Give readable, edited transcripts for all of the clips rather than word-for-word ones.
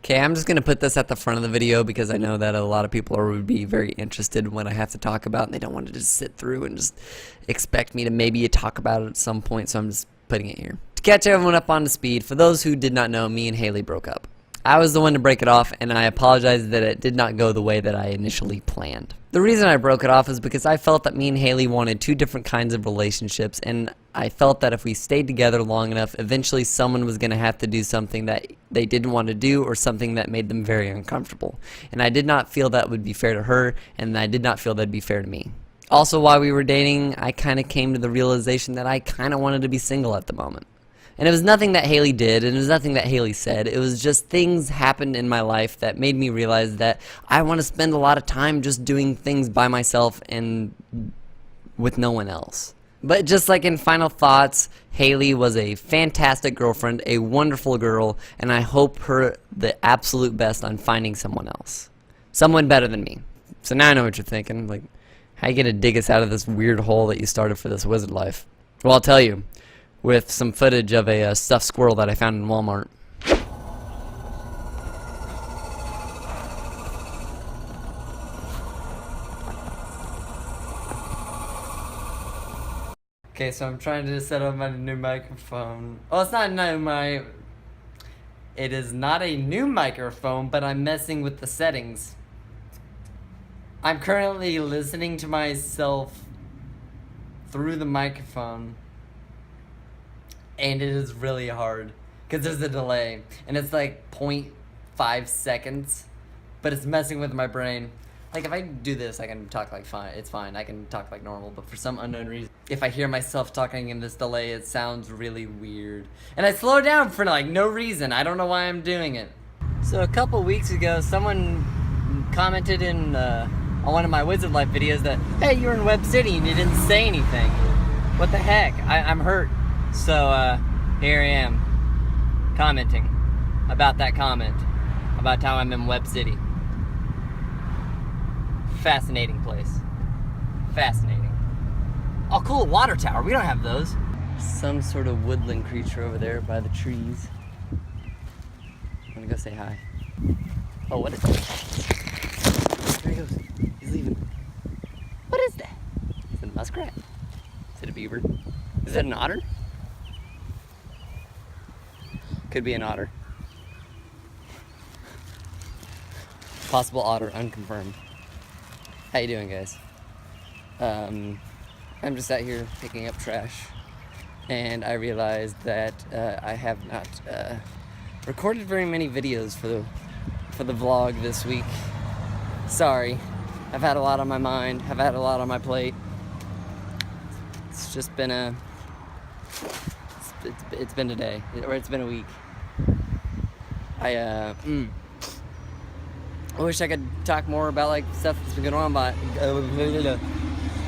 Okay, I'm just going to put this at the front of the video because I know that a lot of people would be very interested in what I have to talk about, and they don't want to just sit through and just expect me to maybe talk about it at some point, so I'm just putting it here. To catch everyone up on the speed, for those who did not know, me and Haley broke up. I was the one to break it off, and I apologize that it did not go the way that I initially planned. The reason I broke it off is because I felt that me and Haley wanted two different kinds of relationships, and I felt that if we stayed together long enough, eventually someone was going to have to do something that they didn't want to do or something that made them very uncomfortable. And I did not feel that would be fair to her, and I did not feel that would be fair to me. Also, while we were dating, I kind of came to the realization that I kind of wanted to be single at the moment. And it was nothing that Haley did, and it was nothing that Haley said. It was just things happened in my life that made me realize that I want to spend a lot of time just doing things by myself and with no one else. But just like in final thoughts, Haley was a fantastic girlfriend, a wonderful girl, and I hope her the absolute best on finding someone else. Someone better than me. So now I know what you're thinking, like, how you gonna dig us out of this weird hole that you started for this wizard life? Well, I'll tell you. With some footage of a stuffed squirrel that I found in Walmart. Okay, so I'm trying to set up my new microphone. Oh, it's not a new It is not a new microphone, but I'm messing with the settings. I'm currently listening to myself through the microphone. And it is really hard because there's a delay and it's like 0.5 seconds, but it's messing with my brain. Like if I do this, I can talk like fine. It's fine. I can talk like normal, but for some unknown reason, if I hear myself talking in this delay, it sounds really weird. And I slow down for like no reason. I don't know why I'm doing it. So a couple weeks ago, someone commented in on one of my Wizard Life videos that, hey, you're in Web City and you didn't say anything. What the heck? I'm hurt. So, here I am, commenting about that comment, about how I'm in Web City. Fascinating place. Fascinating. Oh, cool, water tower. We don't have those. Some sort of woodland creature over there by the trees. I'm gonna go say hi. Oh, what is that? There he goes. He's leaving. What is that? Is it a muskrat? Is it a beaver? Is it an otter? Could be an otter. Possible otter, unconfirmed. How you doing, guys? I'm just out here picking up trash, and I realized that I have not recorded very many videos for the vlog this week. Sorry, I've had a lot on my mind. I've had a lot on my plate. It's just been it's been a day, or it's been a week. I wish I could talk more about like stuff that's been going on, but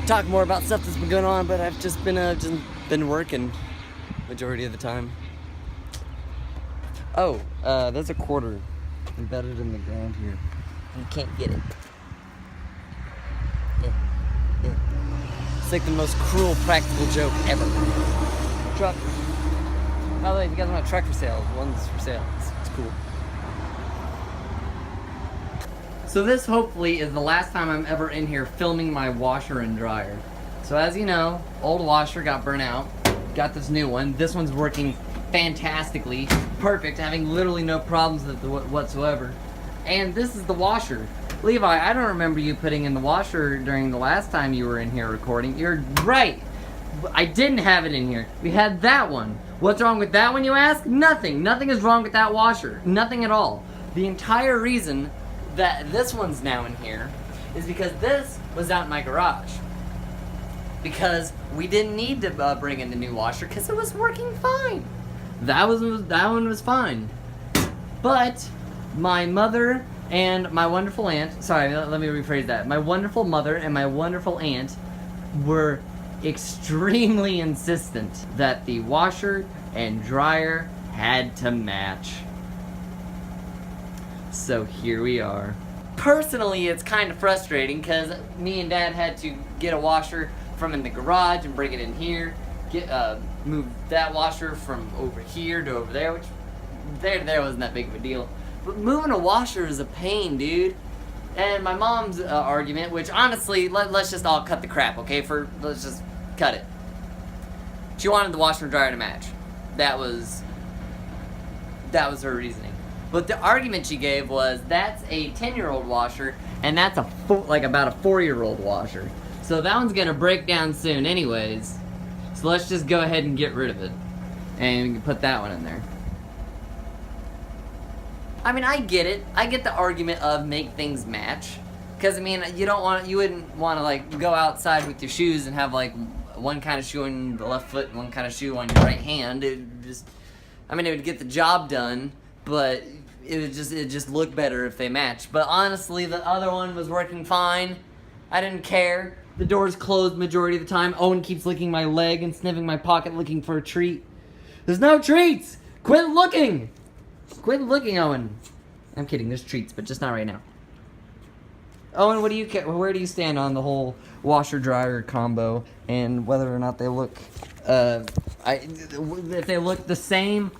talk more about stuff that's been going on. But I've just been working majority of the time. Oh, there's a quarter embedded in the ground here. You can't get it. Yeah. It's like the most cruel practical joke ever. Truck. By the way, if you guys want a truck for sale, one's for sale. It's cool. So this hopefully is the last time I'm ever in here filming my washer and dryer. So as you know, old washer got burnt out. Got this new one. This one's working fantastically. Perfect, having literally no problems with it whatsoever. And this is the washer. Levi, I don't remember you putting in the washer during the last time you were in here recording. You're right. I didn't have it in here. We had that one. What's wrong with that one, you ask? Nothing. Nothing is wrong with that washer. Nothing at all. The entire reason that this one's now in here is because this was out in my garage. Because we didn't need to bring in the new washer because it was working fine. That one was fine. But my mother and my wonderful aunt, sorry, let me rephrase that. My wonderful mother and my wonderful aunt were extremely insistent that the washer and dryer had to match. So here we are. Personally, it's kind of frustrating because me and Dad had to get a washer from in the garage and bring it in here, move that washer from over here to over there, which there wasn't that big of a deal. But moving a washer is a pain, dude. And my mom's argument, which honestly, let's just all cut the crap, okay? Let's just cut it. She wanted the washer and dryer to match. That was her reasoning. But the argument she gave was that's a 10-year-old washer, and that's about a 4-year-old washer. So that one's gonna break down soon, anyways. So let's just go ahead and get rid of it, and put that one in there. I mean, I get it. I get the argument of make things match, because I mean, you wouldn't want to like go outside with your shoes and have like one kind of shoe on the left foot and one kind of shoe on your right hand. It would get the job done, but it would just look better if they matched. But honestly, the other one was working fine. I didn't care. The door's closed majority of the time. Owen keeps licking my leg and sniffing my pocket looking for a treat. There's no treats! Quit looking! Quit looking, Owen. I'm kidding, there's treats, but just not right now. Owen, where do you stand on the whole washer-dryer combo and whether or not they look, if they look the same?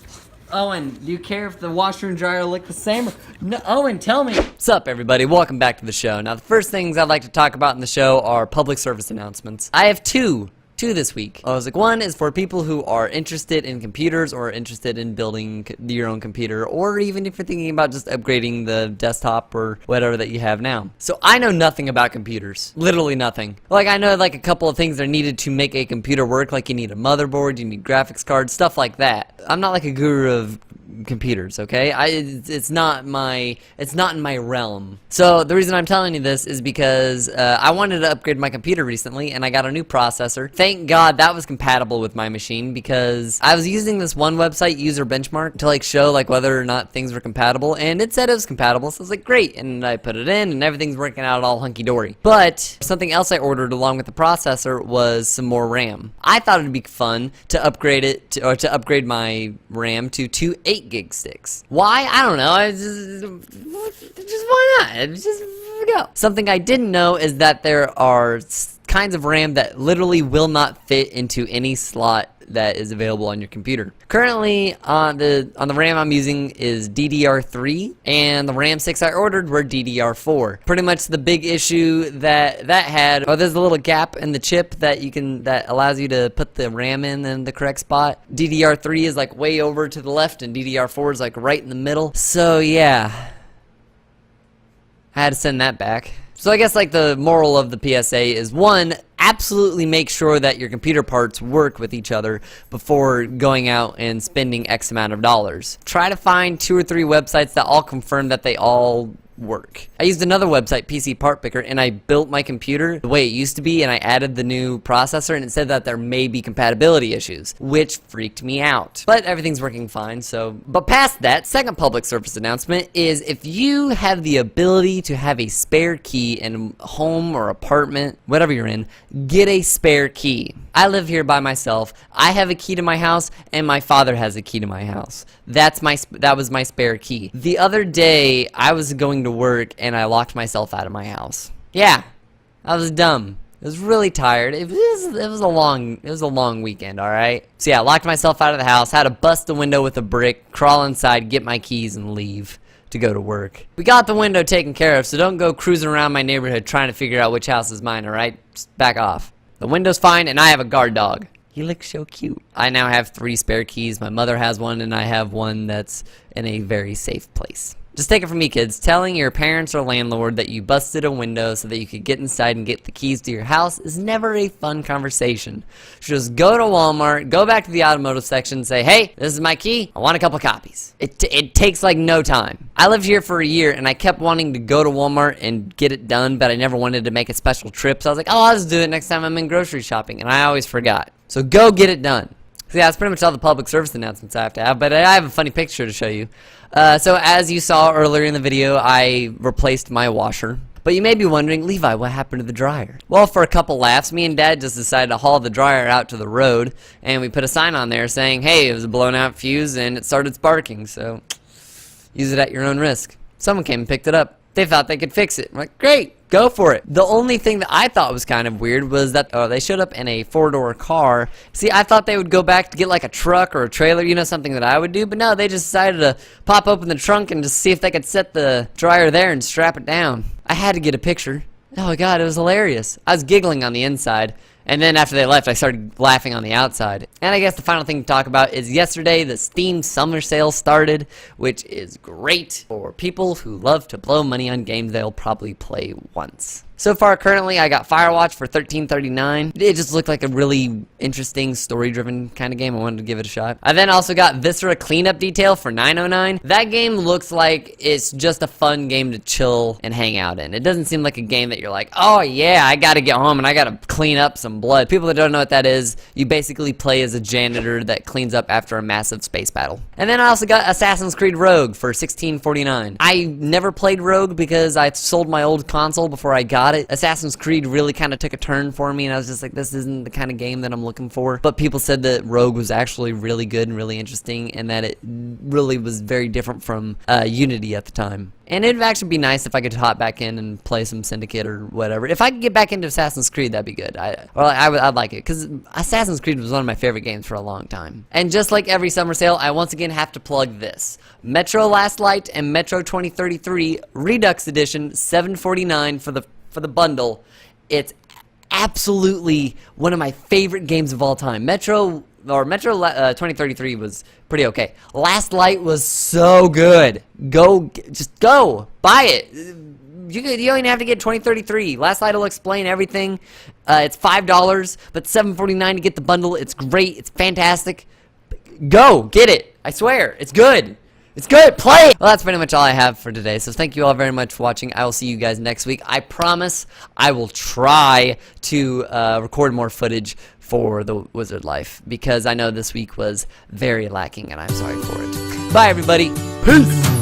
Owen, do you care if the washer and dryer look the same? No, Owen, tell me. What's up, everybody? Welcome back to the show. Now, the first things I'd like to talk about in the show are public service announcements. I have two this week. One is for people who are interested in computers or interested in building your own computer, or even if you're thinking about just upgrading the desktop or whatever that you have now. So I know nothing about computers. Literally nothing. Like, I know like a couple of things that are needed to make a computer work, like you need a motherboard, you need graphics cards, stuff like that. I'm not like a guru of computers, okay? It's not in my realm. So the reason I'm telling you this is because I wanted to upgrade my computer recently, and I got a new processor. Thank God that was compatible with my machine, because I was using this one website, User Benchmark, to like show like whether or not things were compatible, and it said it was compatible, so I was like, great, and I put it in, and everything's working out all hunky-dory. But something else I ordered along with the processor was some more RAM. I thought it'd be fun to upgrade it to upgrade my RAM to two 8-gig sticks. Why? I don't know. Just why not? Just go. Something I didn't know is that there are kinds of RAM that literally will not fit into any slot that is available on your computer. Currently, on the RAM I'm using is DDR3, and the RAM 6 I ordered were DDR4. Pretty much the big issue that had, there's a little gap in the chip that allows you to put the RAM in the correct spot. DDR3 is like way over to the left, and DDR4 is like right in the middle. So yeah, I had to send that back. So I guess like the moral of the PSA is, one, absolutely make sure that your computer parts work with each other before going out and spending X amount of dollars. Try to find 2 or 3 websites that all confirm that they all work. I used another website, PC Part Picker, and I built my computer the way it used to be, and I added the new processor, and it said that there may be compatibility issues, which freaked me out. But everything's working fine, so. But past that, second public service announcement is if you have the ability to have a spare key in a home or apartment, whatever you're in, get a spare key. I live here by myself. I have a key to my house, and my father has a key to my house. That was my spare key. The other day, I was going to work, and I locked myself out of my house. Yeah, I was dumb. I was really tired. It was a long weekend, all right? So yeah, I locked myself out of the house, had to bust the window with a brick, crawl inside, get my keys, and leave to go to work. We got the window taken care of, so don't go cruising around my neighborhood trying to figure out which house is mine, all right? Just back off. The window's fine, and I have a guard dog. He looks so cute. I now have 3 spare keys. My mother has one, and I have one that's in a very safe place. Just take it from me, kids. Telling your parents or landlord that you busted a window so that you could get inside and get the keys to your house is never a fun conversation. Just go to Walmart, go back to the automotive section and say, hey, this is my key. I want a couple copies. It takes like no time. I lived here for a year, and I kept wanting to go to Walmart and get it done, but I never wanted to make a special trip. So I was like, oh, I'll just do it next time I'm in grocery shopping, and I always forgot. So go get it done. So yeah, that's pretty much all the public service announcements I have to have, but I have a funny picture to show you. So as you saw earlier in the video, I replaced my washer. But you may be wondering, Levi, what happened to the dryer? Well, for a couple laughs, me and Dad just decided to haul the dryer out to the road, and we put a sign on there saying, hey, it was a blown out fuse and it started sparking, so use it at your own risk. Someone came and picked it up. They thought they could fix it. I'm like, great, go for it. The only thing that I thought was kind of weird was that they showed up in a 4-door car. See, I thought they would go back to get like a truck or a trailer, you know, something that I would do, but no, they just decided to pop open the trunk and just see if they could set the dryer there and strap it down. I had to get a picture. Oh my god, it was hilarious. I was giggling on the inside. And then after they left, I started laughing on the outside. And I guess the final thing to talk about is yesterday the Steam Summer Sale started, which is great for people who love to blow money on games they'll probably play once. So far, currently, I got Firewatch for $13.39. It just looked like a really interesting, story-driven kind of game. I wanted to give it a shot. I then also got Viscera Cleanup Detail for $9.09. That game looks like it's just a fun game to chill and hang out in. It doesn't seem like a game that you're like, oh yeah, I gotta get home and I gotta clean up some blood. People that don't know what that is, you basically play as a janitor that cleans up after a massive space battle. And then I also got Assassin's Creed Rogue for $16.49. I never played Rogue because I sold my old console before I got it. Assassin's Creed really kind of took a turn for me, and I was just like, this isn't the kind of game that I'm looking for. But people said that Rogue was actually really good and really interesting, and that it really was very different from Unity at the time. And it'd actually be nice if I could hop back in and play some Syndicate or whatever. If I could get back into Assassin's Creed, that'd be good. I'd like it, because Assassin's Creed was one of my favorite games for a long time. And just like every summer sale, I once again have to plug this. Metro Last Light and Metro 2033 Redux Edition, $7.49 for the bundle. It's absolutely one of my favorite games of all time. Metro 2033 was pretty okay. Last Light was so good. Just go buy it. You don't even have to get 2033. Last Light will explain everything. It's $5, but $7.49 to get the bundle. It's great. It's fantastic. Go get it. I swear, it's good. It's good. Play it. Well, that's pretty much all I have for today. So thank you all very much for watching. I will see you guys next week. I promise I will try to record more footage for the Wizard Life, because I know this week was very lacking and I'm sorry for it. Bye, everybody. Peace.